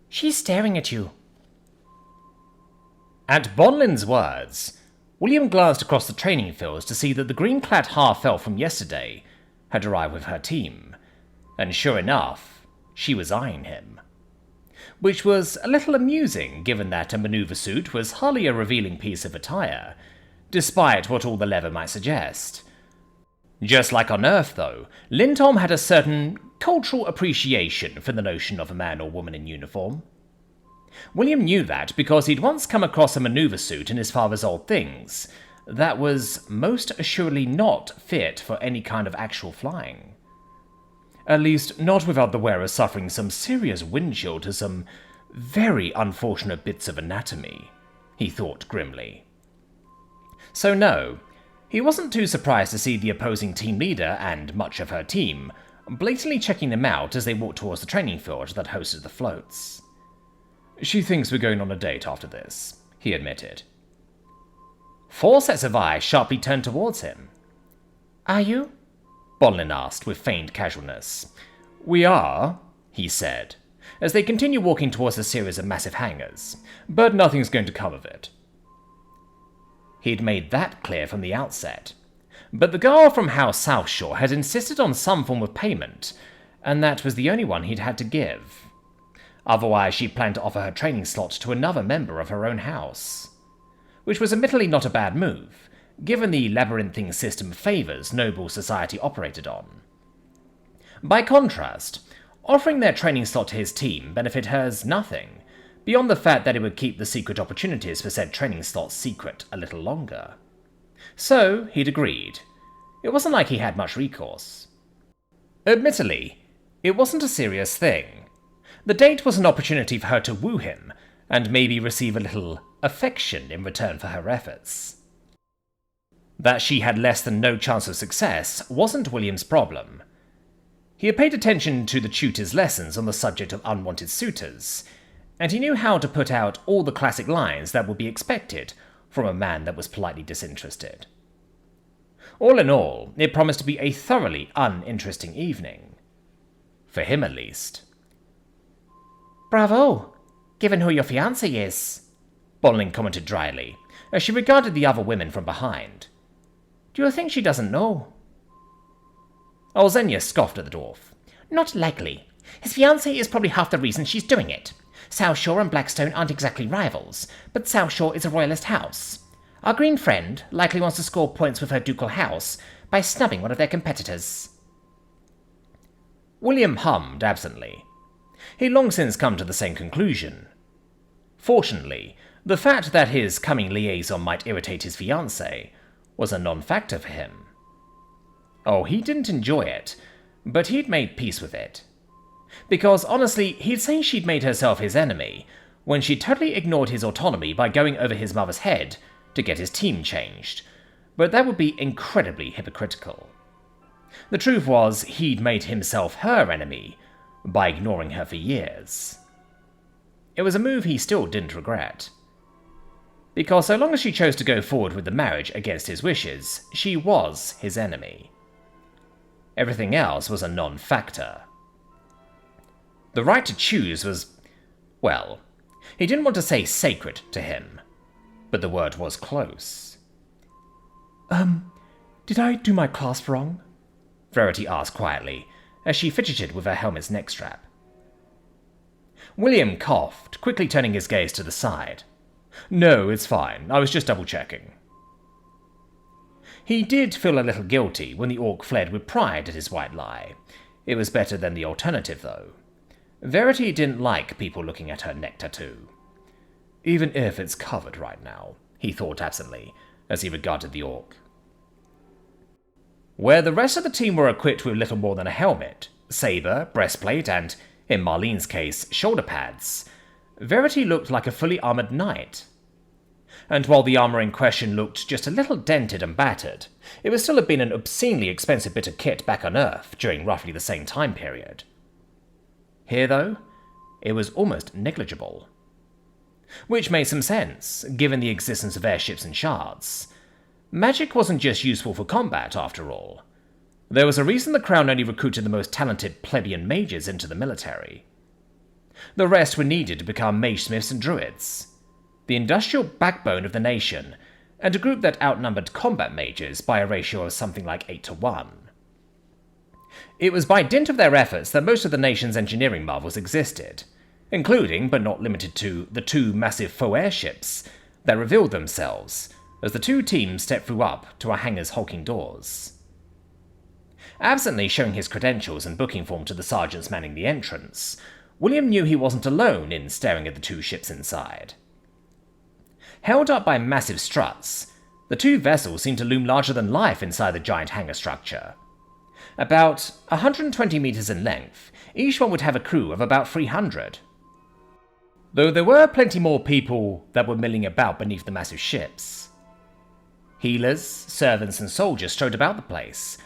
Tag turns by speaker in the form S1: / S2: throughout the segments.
S1: She's staring at you.
S2: At Bonlin's words, William glanced across the training fields to see that the green-clad half-elf from yesterday had arrived with her team, and sure enough, she was eyeing him. Which was a little amusing, given that a maneuver suit was hardly a revealing piece of attire, despite what all the leather might suggest. Just like on Earth, though, Lindholm had a certain cultural appreciation for the notion of a man or woman in uniform. William knew that because he'd once come across a maneuver suit in his father's old things that was most assuredly not fit for any kind of actual flying. At least, not without the wearer suffering some serious wind chill to some very unfortunate bits of anatomy, he thought grimly. So no, he wasn't too surprised to see the opposing team leader and much of her team blatantly checking them out as they walked towards the training field that hosted the floats. She thinks we're going on a date after this, he admitted. 4 sets of eyes sharply turned towards him.
S1: Are you?
S2: Bonlin asked with feigned casualness. We are, he said, as they continue walking towards a series of massive hangars, but nothing's going to come of it. He'd made that clear from the outset, but the girl from House South Shore had insisted on some form of payment, and that was the only one he'd had to give. Otherwise, she planned to offer her training slot to another member of her own house. Which was admittedly not a bad move, given the labyrinthine system of favours noble society operated on. By contrast, offering their training slot to his team benefited hers nothing, beyond the fact that it would keep the secret opportunities for said training slots secret a little longer. So, he'd agreed. It wasn't like he had much recourse. Admittedly, it wasn't a serious thing. The date was an opportunity for her to woo him, and maybe receive a little affection in return for her efforts. That she had less than no chance of success wasn't William's problem. He had paid attention to the tutor's lessons on the subject of unwanted suitors, and he knew how to put out all the classic lines that would be expected from a man that was politely disinterested. All in all, it promised to be a thoroughly uninteresting evening. For him, at least.
S1: Bravo, given who your fiancée is,
S2: Bonling commented dryly, as she regarded the other women from behind.
S1: Do you think she doesn't know?
S2: Olzenia scoffed at the dwarf.
S1: Not likely. His fiancée is probably half the reason she's doing it. South Shore and Blackstone aren't exactly rivals, but South Shore is a royalist house. Our green friend likely wants to score points with her ducal house by snubbing one of their competitors.
S2: William hummed absently. He'd long since come to the same conclusion. Fortunately, the fact that his coming liaison might irritate his fiancée was a non-factor for him. Oh, he didn't enjoy it, but he'd made peace with it. Because, honestly, he'd say she'd made herself his enemy, when she totally ignored his autonomy by going over his mother's head to get his team changed, but that would be incredibly hypocritical. The truth was, he'd made himself her enemy by ignoring her for years. It was a move he still didn't regret. Because so long as she chose to go forward with the marriage against his wishes, she was his enemy. Everything else was a non-factor. The right to choose was, well, he didn't want to say sacred to him, but the word was close.
S1: Did I do my clasp wrong?
S2: Verity asked quietly, as she fidgeted with her helmet's neck strap. William coughed, quickly turning his gaze to the side. No, it's fine. I was just double-checking. He did feel a little guilty when the orc fled with pride at his white lie. It was better than the alternative, though. Verity didn't like people looking at her neck tattoo. Even if it's covered right now, he thought absently, as he regarded the orc. Where the rest of the team were equipped with little more than a helmet, saber, breastplate, and, in Marlene's case, shoulder pads, Verity looked like a fully armoured knight. And while the armour in question looked just a little dented and battered, it would still have been an obscenely expensive bit of kit back on Earth during roughly the same time period. Here, though, it was almost negligible. Which made some sense, given the existence of airships and shards. Magic wasn't just useful for combat, after all. There was a reason the Crown only recruited the most talented plebeian mages into the military. The rest were needed to become magesmiths and druids, the industrial backbone of the nation, and a group that outnumbered combat mages by a ratio of something like 8 to 1. It was by dint of their efforts that most of the nation's engineering marvels existed, including, but not limited to, the 2 massive faux airships that revealed themselves as the 2 teams stepped through up to a hangar's hulking doors. Absently showing his credentials and booking form to the sergeants manning the entrance, William knew he wasn't alone in staring at the 2 ships inside. Held up by massive struts, the 2 vessels seemed to loom larger than life inside the giant hangar structure. About 120 meters in length, each one would have a crew of about 300. Though there were plenty more people that were milling about beneath the massive ships. Healers, servants, and soldiers strode about the place,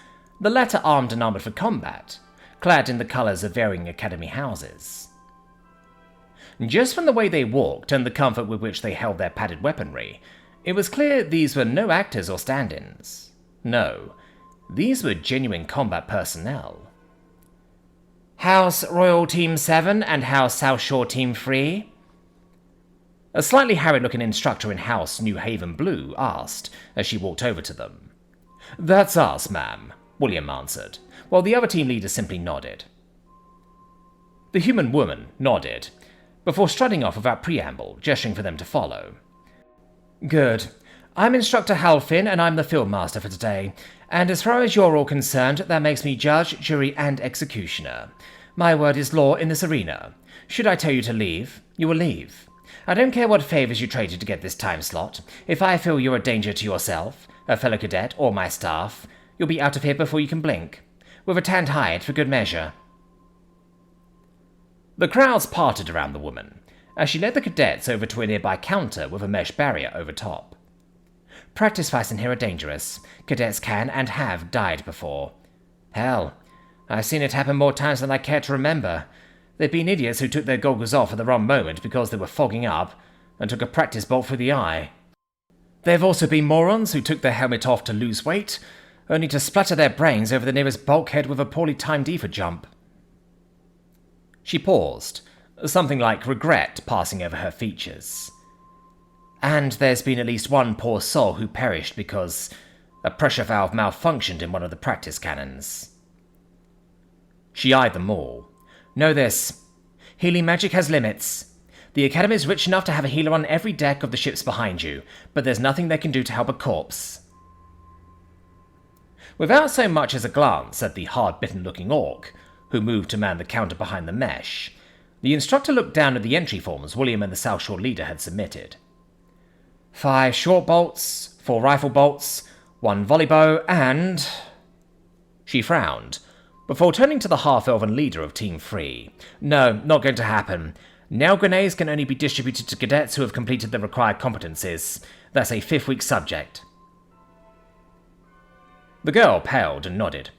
S2: the latter armed and armored for combat, clad in the colours of varying academy houses. Just from the way they walked and the comfort with which they held their padded weaponry, it was clear these were no actors or stand-ins. No, these were genuine combat personnel. House Royal Team 7 and House South Shore Team 3? A slightly harried-looking instructor in House New Haven Blue asked as she walked over to them. "That's us, ma'am," William answered, while the other team leader simply nodded. The human woman nodded, before strutting off without preamble, gesturing for them to follow. "Good. I'm Instructor Halfin, and I'm the Field Master for today, and as far as you're all concerned, that makes me judge, jury, and executioner. My word is law in this arena. Should I tell you to leave, you will leave. I don't care what favours you traded to get this time slot. If I feel you're a danger to yourself, a fellow cadet, or my staff, you'll be out of here before you can blink. With a tanned hide for good measure." The crowds parted around the woman, as she led the cadets over to a nearby counter with a mesh barrier over top. "Practice fights in here are dangerous. Cadets can and have died before. Hell, I've seen it happen more times than I care to remember. There've been idiots who took their goggles off at the wrong moment because they were fogging up and took a practice bolt through the eye. There've also been morons who took their helmet off to lose weight, only to splatter their brains over the nearest bulkhead with a poorly timed ether jump." She paused, something like regret passing over her features. "And there's been at least one poor soul who perished because a pressure valve malfunctioned in one of the practice cannons." She eyed them all. "Know this. Healing magic has limits. The Academy's rich enough to have a healer on every deck of the ships behind you, but there's nothing they can do to help a corpse." Without so much as a glance at the hard-bitten-looking orc, who moved to man the counter behind the mesh, the instructor looked down at the entry forms William and the South Shore leader had submitted. 5 short bolts, 4 rifle bolts, 1 volley bow, and... She frowned, before turning to the half-elven leader of Team 3. "No, not going to happen. Nail grenades can only be distributed to cadets who have completed the required competencies. That's a 5th-week subject." The girl paled and nodded.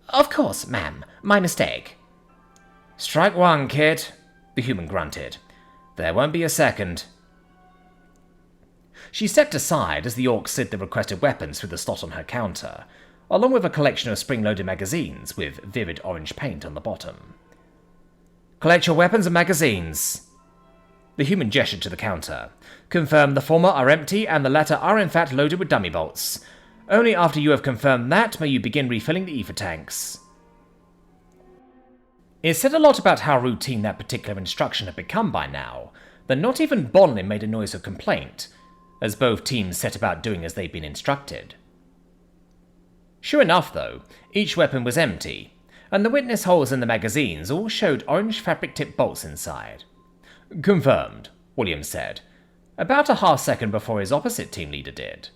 S2: "Of course, ma'am. My mistake." "Strike 1, kid," the human grunted. "There won't be a second." She stepped aside as the orc slid the requested weapons through the slot on her counter, along with a collection of spring-loaded magazines with vivid orange paint on the bottom. "Collect your weapons and magazines." The human gestured to the counter. "Confirm the former are empty and the latter are in fact loaded with dummy bolts. Only after you have confirmed that may you begin refilling the ether tanks." It said a lot about how routine that particular instruction had become by now, that not even Bonlin made a noise of complaint, as both teams set about doing as they'd been instructed. Sure enough, though, each weapon was empty, and the witness holes in the magazines all showed orange fabric-tipped bolts inside. "Confirmed," William said, about a half-second before his opposite team leader did.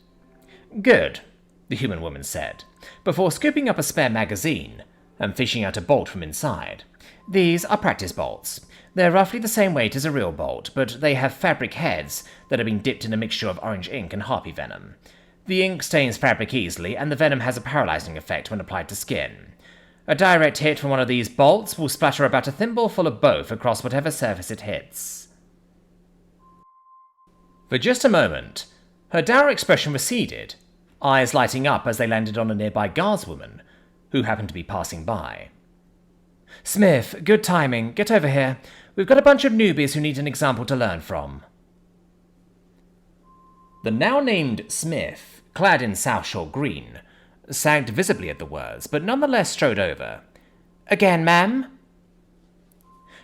S2: "Good," the human woman said, before scooping up a spare magazine and fishing out a bolt from inside. "These are practice bolts. They're roughly the same weight as a real bolt, but they have fabric heads that have been dipped in a mixture of orange ink and harpy venom. The ink stains fabric easily, and the venom has a paralyzing effect when applied to skin. A direct hit from one of these bolts will splatter about a thimbleful of both across whatever surface it hits." For just a moment, her dour expression receded, eyes lighting up as they landed on a nearby guardswoman, who happened to be passing by. "Smith, good timing. Get over here.
S1: We've got a bunch of newbies who need an example to learn from."
S2: The now-named Smith, clad in South Shore green, sagged visibly at the words, but nonetheless strode over.
S1: "Again, ma'am?"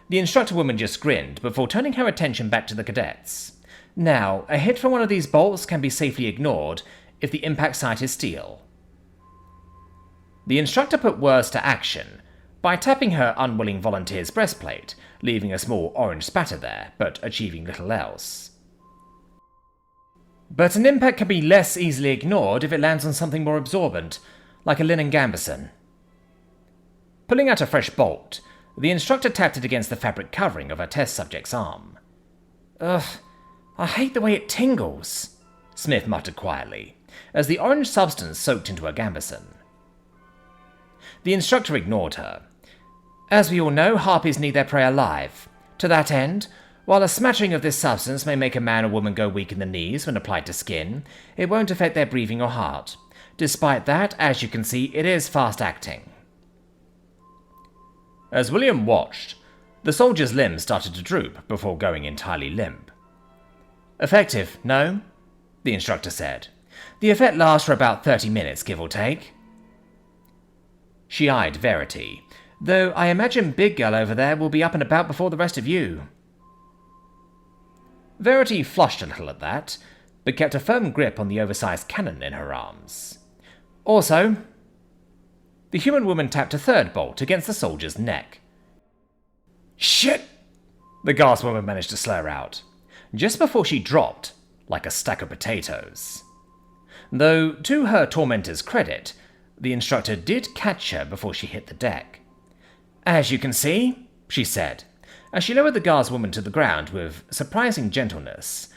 S2: The instructor woman just grinned before turning her attention back to the cadets.
S1: "Now, a hit from one of these bolts can be safely ignored if the impact site is steel."
S2: The instructor put words to action by tapping her unwilling volunteer's breastplate, leaving a small orange spatter there, but achieving little else.
S1: "But an impact can be less easily ignored if it lands on something more absorbent, like a linen gambeson."
S2: Pulling out a fresh bolt, the instructor tapped it against the fabric covering of her test subject's arm.
S1: "Ugh, I hate the way it tingles,"
S2: Smith muttered quietly, as the orange substance soaked into her gambeson. The instructor ignored her.
S1: "As we all know, harpies need their prey alive. To that end, while a smattering of this substance may make a man or woman go weak in the knees when applied to skin, it won't affect their breathing or heart. Despite that, as you can see, it is fast-acting."
S2: As William watched, the soldier's limbs started to droop before going entirely limp.
S1: "Effective, no?" the instructor said. "The effect lasts for about 30 minutes, give or take."
S2: She eyed Verity.
S1: "Though I imagine Big Girl over there will be up and about before the rest of you."
S2: Verity flushed a little at that, but kept a firm grip on the oversized cannon in her arms.
S1: "Also,"
S2: the human woman tapped a third bolt against the soldier's neck.
S1: "Shit!"
S2: the gas woman managed to slur out, just before she dropped like a stack of potatoes. Though, to her tormentor's credit, the instructor did catch her before she hit the deck.
S1: "As you can see," she said, as she lowered the gas woman to the ground with surprising gentleness,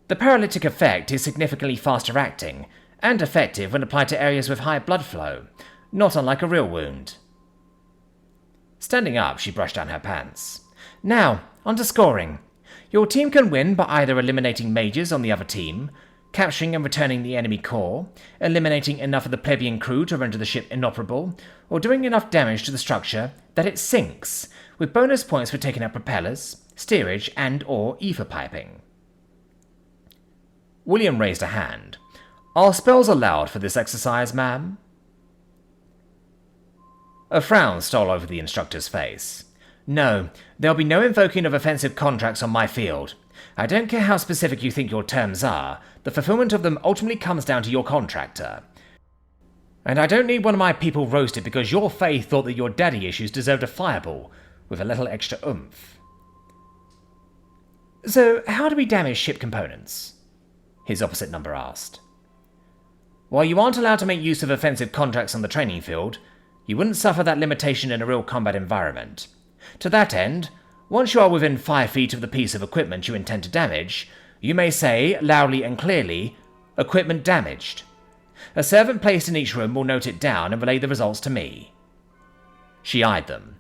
S1: "the paralytic effect is significantly faster acting and effective when applied to areas with high blood flow, not unlike a real wound."
S2: Standing up, she brushed down her pants.
S1: "Now, on to scoring. Your team can win by either eliminating mages on the other team, capturing and returning the enemy core, eliminating enough of the plebeian crew to render the ship inoperable, or doing enough damage to the structure that it sinks, with bonus points for taking out propellers, steerage, and/or ether piping."
S2: William raised a hand.
S1: "Are spells allowed for this exercise, ma'am?"
S2: A frown stole over the instructor's face.
S1: "No, there'll be no invoking of offensive contracts on my field. I don't care how specific you think your terms are, the fulfillment of them ultimately comes down to your contractor. And I don't need one of my people roasted because your faith thought that your daddy issues deserved a fireball with a little extra oomph." "So, how do we damage ship components?" his opposite number asked. "While you aren't allowed to make use of offensive contracts on the training field, you wouldn't suffer that limitation in a real combat environment. To that end, once you are within 5 feet of the piece of equipment you intend to damage, you may say, loudly and clearly, 'Equipment damaged.' A servant placed in each room will note it down and relay the results to me."
S2: She eyed them.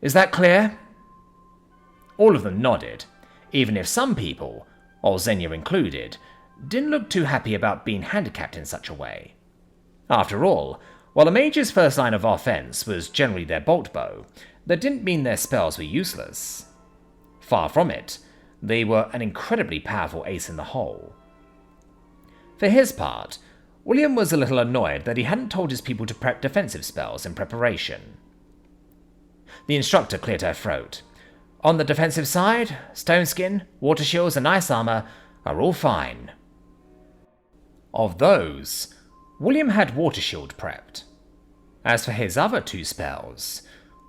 S1: "Is that clear?"
S2: All of them nodded, even if some people, Olzenia included, didn't look too happy about being handicapped in such a way. After all, while a mage's first line of offense was generally their bolt bow, that didn't mean their spells were useless. Far from it, they were an incredibly powerful ace in the hole. For his part, William was a little annoyed that he hadn't told his people to prep defensive spells in preparation.
S1: The instructor cleared her throat. "On the defensive side, stone skin, water shields, and ice armor are all fine."
S2: Of those, William had water shield prepped. As for his other 2 spells,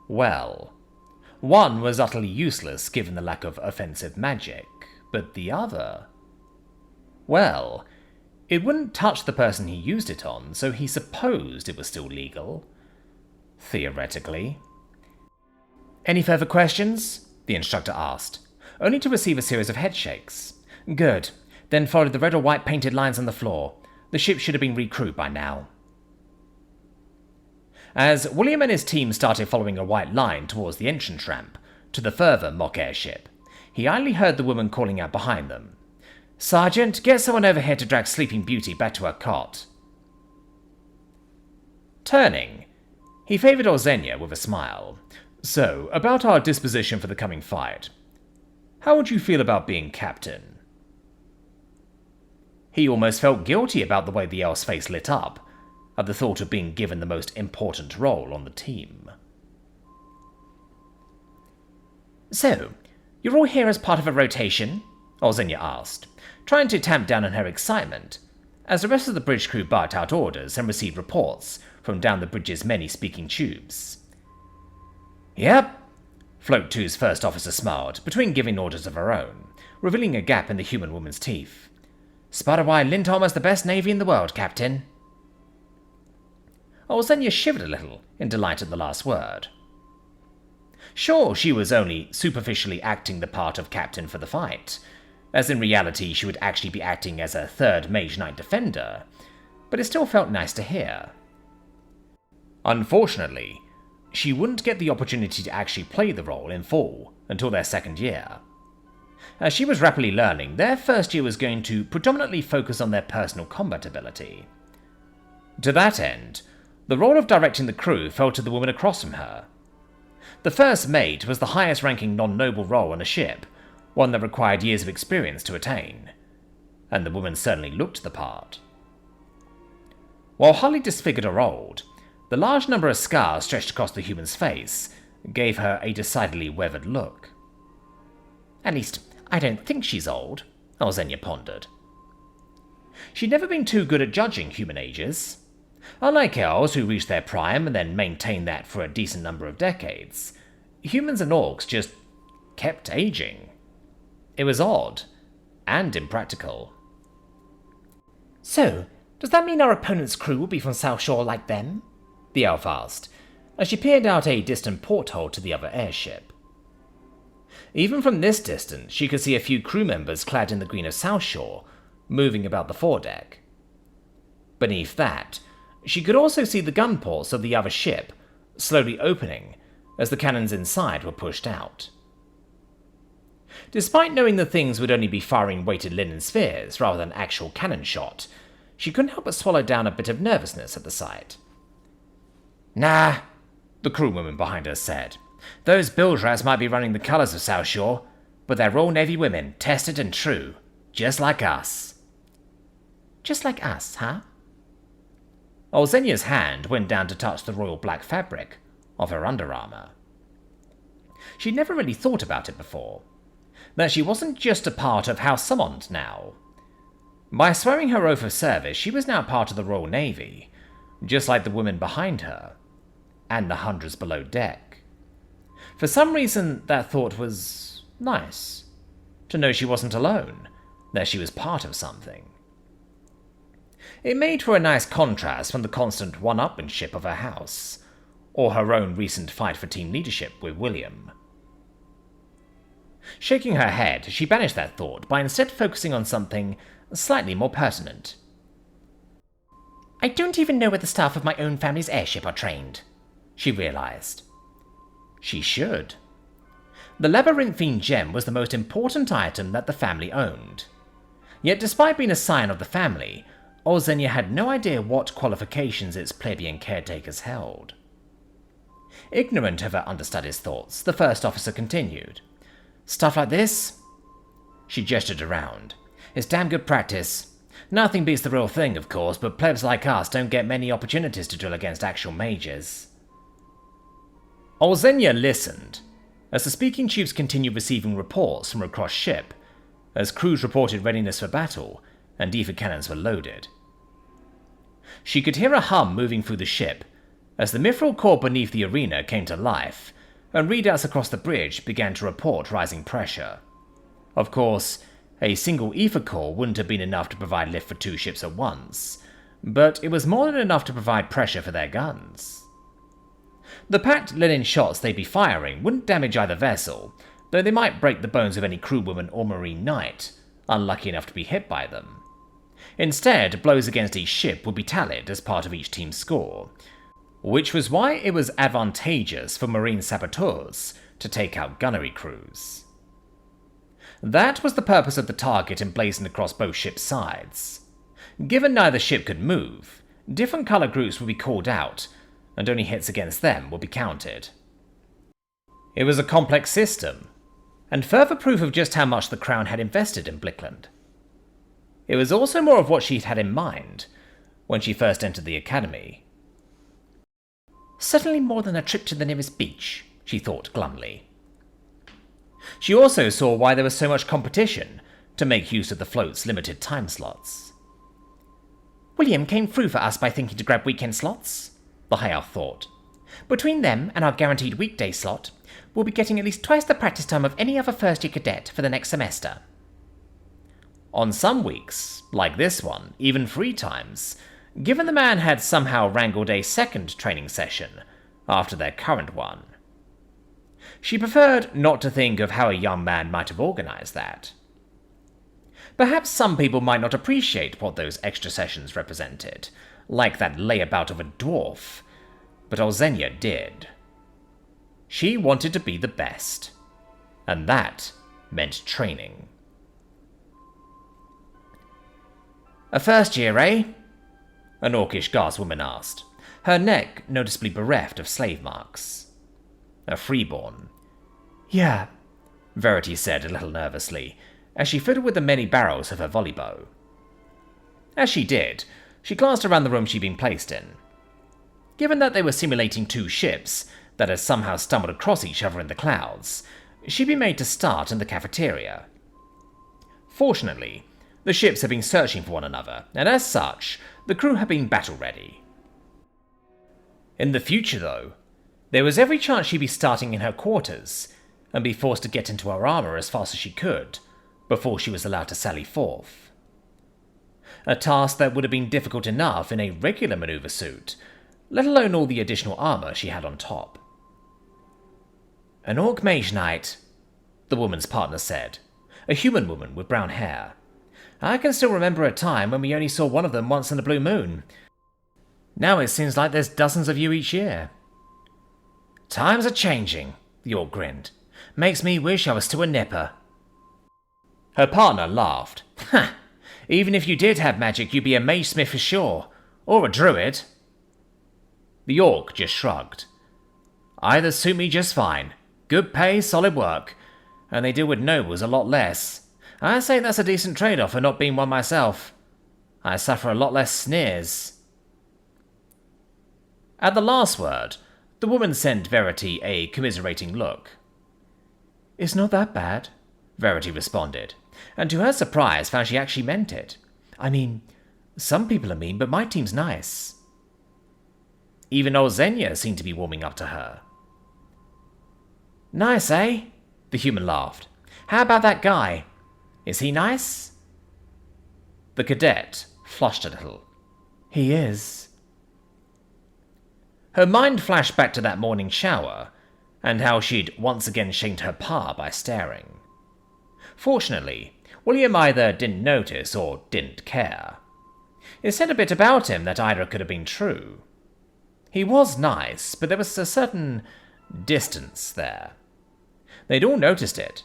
S2: well, one was utterly useless given the lack of offensive magic, but the other, well, it wouldn't touch the person he used it on, so he supposed it was still legal. Theoretically.
S1: "Any further questions?" the instructor asked, only to receive a series of headshakes. "Good. Then follow the red or white painted lines on the floor. The ship should have been recrewed by now."
S2: As William and his team started following a white line towards the entrance ramp to the further mock airship, he idly heard the woman calling out behind them.
S1: "Sergeant, get someone over here to drag Sleeping Beauty back to her cot."
S2: Turning, he favoured Olzenia with a smile. "So, about our disposition for the coming fight. How would you feel about being captain? He almost felt guilty about the way the elf's face lit up, at the thought of being given the most important role on the team.
S1: So, you're all here as part of a rotation? Olzenia asked, trying to tamp down on her excitement, as the rest of the bridge crew barked out orders and received reports from down the bridge's many speaking tubes.
S2: Yep. Float 2's first officer smiled, between giving orders of her own, revealing a gap in the human woman's teeth.
S1: Spotted why Lindholm has the best navy in the world, Captain.
S2: Olzenia shivered a little in delight at the last word. Sure, she was only superficially acting the part of captain for the fight, as in reality she would actually be acting as a third Mage Knight defender, but it still felt nice to hear. Unfortunately, she wouldn't get the opportunity to actually play the role in full until their second year. As she was rapidly learning, their first year was going to predominantly focus on their personal combat ability. To that end, the role of directing the crew fell to the woman across from her. The first mate was the highest-ranking non-noble role on a ship, one that required years of experience to attain, and the woman certainly looked the part. While hardly disfigured or old, the large number of scars stretched across the human's face gave her a decidedly weathered look.
S1: At least, I don't think she's old, Olzenia pondered.
S2: She'd never been too good at judging human ages. Unlike elves who reach their prime and then maintain that for a decent number of decades, humans and orcs just kept aging. It was odd and impractical.
S1: So, does that mean our opponent's crew will be from South Shore like them? The elf asked, as she peered out a distant porthole to the other airship.
S2: Even from this distance, she could see a few crew members clad in the green of South Shore, moving about the foredeck. Beneath that, she could also see the gun ports of the other ship slowly opening as the cannons inside were pushed out. Despite knowing the things would only be firing weighted linen spheres rather than actual cannon shot, she couldn't help but swallow down a bit of nervousness at the sight.
S1: Nah, the crewwoman behind her said. Those bilge rats might be running the colours of South Shore, but they're all Navy women, tested and true, just like us. Just like us, huh?
S2: Olzenia's hand went down to touch the royal black fabric of her underarmour. She'd never really thought about it before, that she wasn't just a part of House Summond now. By swearing her oath of service, she was now part of the Royal Navy, just like the women behind her, and the hundreds below deck. For some reason, that thought was nice, to know she wasn't alone, that she was part of something. It made for a nice contrast from the constant one-upmanship of her house, or her own recent fight for team leadership with William. Shaking her head, she banished that thought by instead focusing on something slightly more pertinent.
S1: I don't even know where the staff of my own family's airship are trained, she realized.
S2: She should. The labyrinthine gem was the most important item that the family owned. Yet despite being a scion of the family, Olzenia had no idea what qualifications its plebeian caretakers held. Ignorant of her understudy's thoughts, the first officer continued. Stuff like this? She gestured around. It's damn good practice. Nothing beats the real thing, of course, but plebs like us don't get many opportunities to drill against actual mages. Olzenia listened, as the speaking tubes continued receiving reports from across ship, as crews reported readiness for battle, and ether cannons were loaded. She could hear a hum moving through the ship, as the mithril core beneath the arena came to life, and readouts across the bridge began to report rising pressure. Of course, a single ether core wouldn't have been enough to provide lift for two ships at once, but it was more than enough to provide pressure for their guns. The packed linen shots they'd be firing wouldn't damage either vessel, though they might break the bones of any crewwoman or marine knight, unlucky enough to be hit by them. Instead, blows against each ship would be tallied as part of each team's score, which was why it was advantageous for marine saboteurs to take out gunnery crews. That was the purpose of the target emblazoned across both ships' sides. Given neither ship could move, different colour groups would be called out, and only hits against them would be counted. It was a complex system, and further proof of just how much the Crown had invested in Blickland. It was also more of what she'd had in mind when she first entered the academy.
S1: Certainly more than a trip to the nearest beach, she thought glumly.
S2: She also saw why there was so much competition to make use of the float's limited time slots.
S1: William came through for us by thinking to grab weekend slots, the High Elf thought. Between them and our guaranteed weekday slot, we'll be getting at least twice the practice time of any other first-year cadet for the next semester.
S2: On some weeks, like this one, even 3 times, given the man had somehow wrangled a second training session after their current one. She preferred not to think of how a young man might have organized that. Perhaps some people might not appreciate what those extra sessions represented, like that layabout of a dwarf, but Olzenia did. She wanted to be the best, and that meant training.
S1: A first year, eh?
S2: An Orcish guardswoman asked, her neck noticeably bereft of slave marks. A freeborn.
S1: Yeah,
S2: Verity said a little nervously, as she fiddled with the many barrels of her volley bow. As she did, she glanced around the room she'd been placed in. Given that they were simulating 2 ships that had somehow stumbled across each other in the clouds, she'd been made to start in the cafeteria. Fortunately, the ships had been searching for one another, and as such, the crew had been battle-ready. In the future, though, there was every chance she'd be starting in her quarters, and be forced to get into her armour as fast as she could, before she was allowed to sally forth. A task that would have been difficult enough in a regular manoeuvre suit, let alone all the additional armour she had on top.
S1: An Orc Mage Knight,
S2: the woman's partner said, a human woman with brown hair. I can still remember a time when we only saw one of them once in the blue moon. Now it seems like there's dozens of you each year.
S1: Times are changing, the Orc grinned. Makes me wish I was still a nipper.
S2: Her partner laughed.
S1: Ha! Even if you did have magic, you'd be a mage smith for sure. Or a druid.
S2: The Orc just shrugged. Either suit me just fine. Good pay, solid work. And they deal with nobles a lot less. I say that's a decent trade-off for not being one myself. I suffer a lot less sneers. At the last word, the woman sent Verity a commiserating look.
S1: It's not that bad,
S2: Verity responded, and to her surprise found she actually meant it.
S1: I mean, some people are mean, but my team's nice.
S2: Even Olzenia seemed to be warming up to her.
S1: Nice, eh? The human laughed. How about that guy? Is he nice?
S2: The cadet flushed a little.
S1: He is.
S2: Her mind flashed back to that morning shower, and how she'd once again shamed her pa by staring. Fortunately, William either didn't notice or didn't care. It said a bit about him that either could have been true. He was nice, but there was a certain distance there. They'd all noticed it.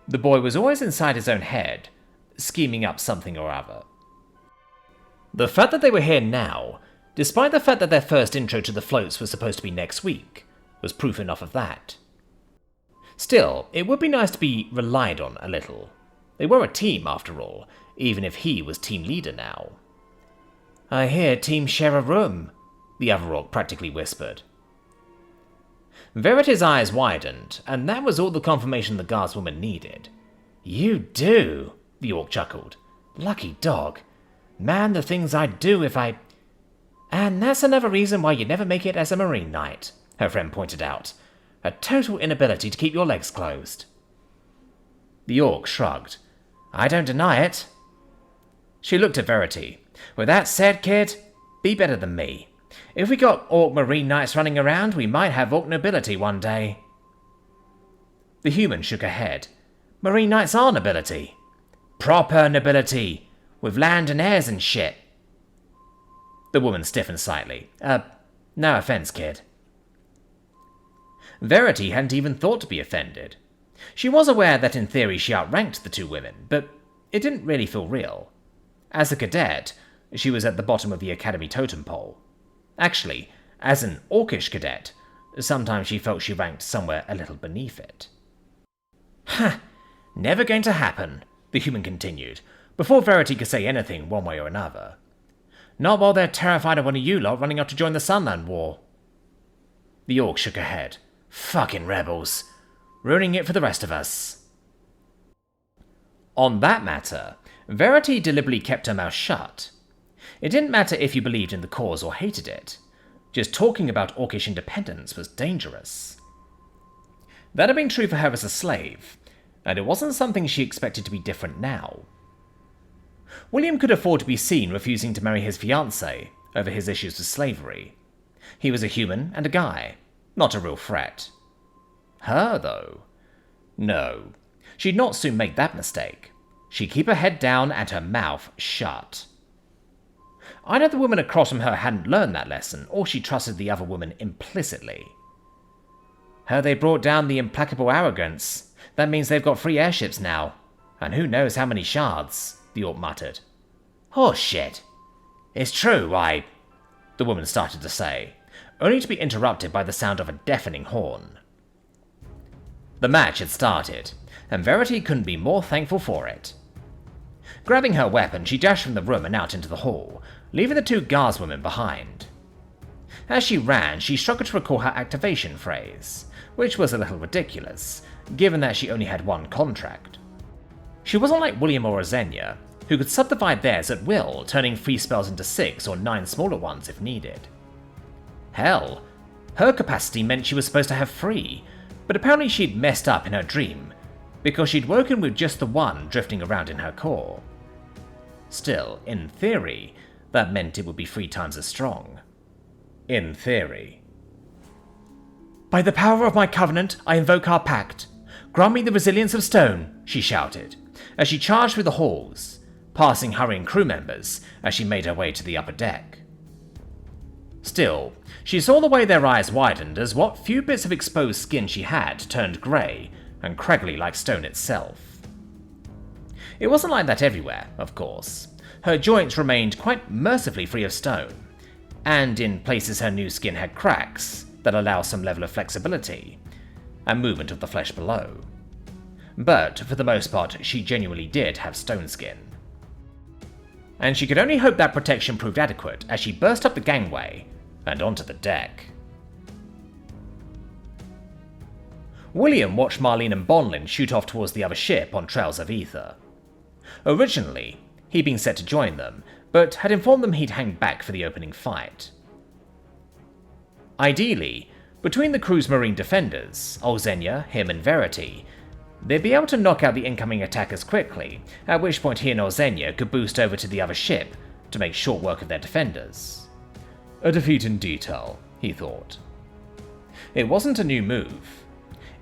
S2: The boy was always inside his own head, scheming up something or other. The fact that they were here now, despite the fact that their first intro to the floats was supposed to be next week, was proof enough of that. Still, it would be nice to be relied on a little. They were a team, after all, even if he was team leader now.
S1: I hear teams share a room,
S2: the other Orc practically whispered. Verity's eyes widened, and that was all the confirmation the guardswoman needed.
S1: You do, the Orc chuckled. Lucky dog. Man, the things I'd do if I... And that's another reason why you never make it as a Marine Knight, her friend pointed out. A total inability to keep your legs closed.
S2: The Orc shrugged.
S1: I don't deny it.
S2: She looked at Verity.
S1: With that said, kid, be better than me. If we got Orc Marine Knights running around, we might have Orc nobility one day.
S2: The human shook her head.
S1: Marine Knights are nobility. Proper nobility. With land and heirs and shit.
S2: The woman stiffened slightly.
S1: No offense, kid.
S2: Verity hadn't even thought to be offended. She was aware that in theory she outranked the 2 women, but it didn't really feel real. As a cadet, she was at the bottom of the academy totem pole. Actually, as an Orcish cadet, sometimes she felt she ranked somewhere a little beneath it.
S1: Never going to happen, the human continued, before Verity could say anything one way or another. Not while they're terrified of one of you lot running up to join the Sunland War. The orc shook her head. Fucking rebels. Ruining it for the rest of us. On that matter, Verity deliberately kept her mouth shut. It didn't matter if you believed in the cause or hated it. Just talking about orcish independence was dangerous. That had been true for her as a slave, and it wasn't something she expected to be different now. William could afford to be seen refusing to marry his fiancée over his issues with slavery. He was a human and a guy, not a real threat. Her, though? No, she'd not soon make that mistake. She'd keep her head down and her mouth shut. Either the woman across from her hadn't learned that lesson, or she trusted the other woman implicitly. Heard they brought down the implacable arrogance. That means they've got 3 airships now. And who knows how many shards, the orc muttered. Horse shit. It's true, the woman started to say, only to be interrupted by the sound of a deafening horn. The match had started, and Verity couldn't be more thankful for it. Grabbing her weapon, she dashed from the room and out into the hall, leaving the 2 guardswomen behind. As she ran, she struggled to recall her activation phrase, which was a little ridiculous, given that she only had 1 contract. She wasn't like William or Rosenia, who could subdivide theirs at will, turning 3 spells into 6 or 9 smaller ones if needed. Hell, her capacity meant she was supposed to have 3, but apparently she'd messed up in her dream, because she'd woken with just the 1 drifting around in her core. Still, in theory, that meant it would be 3 times as strong. In theory. By the power of my covenant, I invoke our pact. Grant me the resilience of stone, she shouted, as she charged through the halls, passing hurrying crew members as she made her way to the upper deck. Still, she saw the way their eyes widened as what few bits of exposed skin she had turned grey and craggly like stone itself. It wasn't like that everywhere, of course. Her joints remained quite mercifully free of stone, and in places her new skin had cracks that allow some level of flexibility and movement of the flesh below. But for the most part, she genuinely did have stone skin. And she could only hope that protection proved adequate as she burst up the gangway and onto the deck. William watched Marlene and Bonlin shoot off towards the other ship on trails of ether. Originally, he'd been set to join them, but had informed them he'd hang back for the opening fight. Ideally, between the crew's marine defenders, Olzenia, him and Verity, they'd be able to knock out the incoming attackers quickly, at which point he and Olzenia could boost over to the other ship to make short work of their defenders. A defeat in detail, he thought. It wasn't a new move.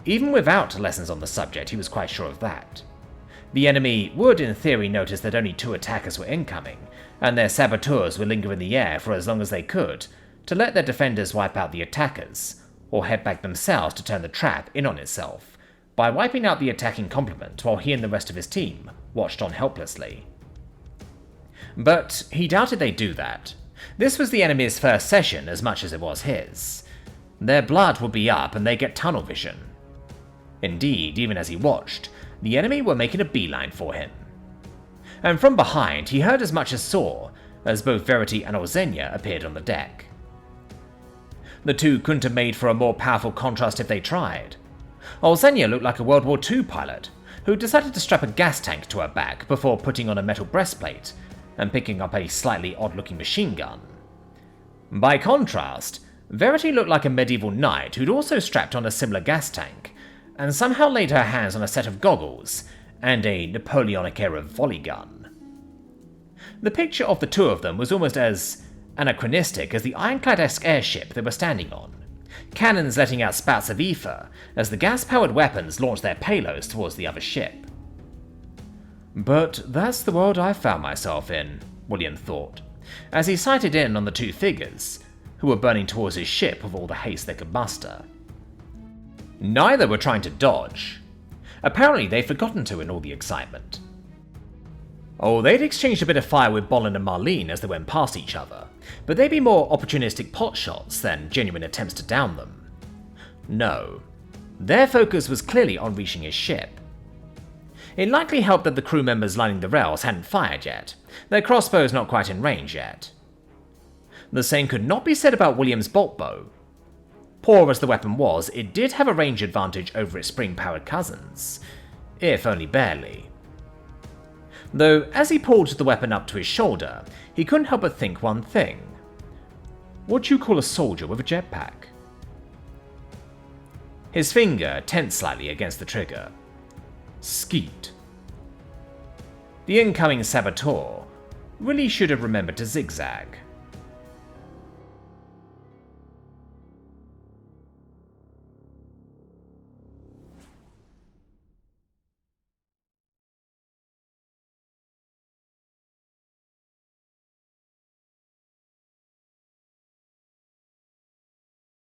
S1: Even without lessons on the subject, he was quite sure of that. The enemy would, in theory, notice that only 2 attackers were incoming, and their saboteurs would linger in the air for as long as they could to let their defenders wipe out the attackers, or head back themselves to turn the trap in on itself, by wiping out the attacking complement while he and the rest of his team watched on helplessly. But he doubted they'd do that. This was the enemy's first session as much as it was his. Their blood would be up and they'd get tunnel vision. Indeed, even as he watched, the enemy were making a beeline for him. And from behind, he heard as much as saw, as both Verity and Olzenia appeared on the deck. The 2 couldn't have made for a more powerful contrast if they tried. Olzenia looked like a World War II pilot, who decided to strap a gas tank to her back before putting on a metal breastplate and picking up a slightly odd-looking machine gun. By contrast, Verity looked like a medieval knight who'd also strapped on a similar gas tank, and somehow laid her hands on a set of goggles and a Napoleonic-era volley gun. The picture of the 2 of them was almost as anachronistic as the ironclad-esque airship they were standing on, cannons letting out spouts of ether as the gas-powered weapons launched their payloads towards the other ship. But that's the world I found myself in, William thought, as he sighted in on the 2 figures, who were burning towards his ship with all the haste they could muster. Neither were trying to dodge. Apparently they'd forgotten to in all the excitement. Oh, they'd exchanged a bit of fire with Bolin and Marlene as they went past each other, but they'd be more opportunistic pot shots than genuine attempts to down them. No, their focus was clearly on reaching his ship.
S2: It likely helped that the crew members lining the rails hadn't fired yet, their crossbows not quite in range yet. The same could not be said about William's bolt bow. Poor as the weapon was, it did have a range advantage over its spring-powered cousins, if only barely. Though, as he pulled the weapon up to his shoulder, he couldn't help but think one thing. What do you call a soldier with a jetpack? His finger tensed slightly against the trigger. Skeet. The incoming saboteur really should have remembered to zigzag.